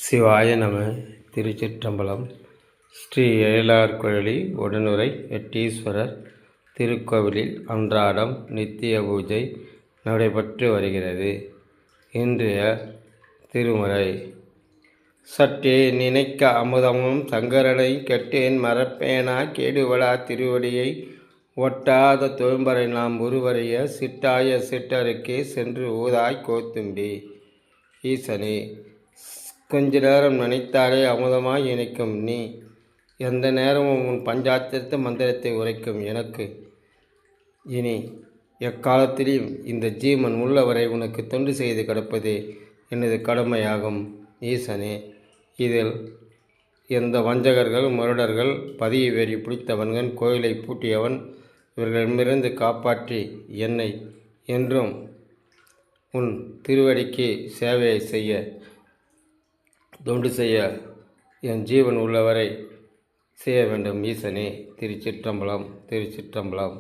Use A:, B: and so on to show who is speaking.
A: சிவாய நம. திருச்சிற்றம்பலம். ஸ்ரீ எழிலார்குழலி உடனுரை எட்டீஸ்வரர் திருக்கோவிலில் அன்றாடம் நித்திய பூஜை நடைபெற்று வருகிறது. இன்றைய திருமுறை. சற்றே நினைக்க அமுதமும் சங்கரனை கெட்டேன் மறப்பேனா கேடுவலா திருவடியை ஒட்டாத தொழும்பரை நாம் உருவறிய சிட்டாய சிட்டருக்கே சென்று ஊதாய் கோத்தும்பி. ஈசனே, கொஞ்ச நேரம் நினைத்தாலே அமுதமாய் இணைக்கும் நீ, எந்த நேரமும் உன் பஞ்சாத்திரத்து மந்திரத்தை உரைக்கும் எனக்கு இனி எக்காலத்திலும் இந்த ஜீவன் உள்ளவரை உனக்கு தொண்டு செய்து கிடப்பதே எனது கடமையாகும். ஈசனே, இதில் எந்த வஞ்சகர்கள் முரடர்கள் பதிய வெறி பிடித்தவன்கள் கோயிலை பூட்டியவன் இவர்களிடமிருந்து காப்பாற்றி என்னை என்றும் உன் திருவடிக்கு சேவையை செய்ய தொண்டு செய்ய என் ஜீவன் உள்ளவரை செய்ய வேண்டும். ஈசனே. திருச்சிற்றம்பலம். திருச்சிற்றம்பலம்.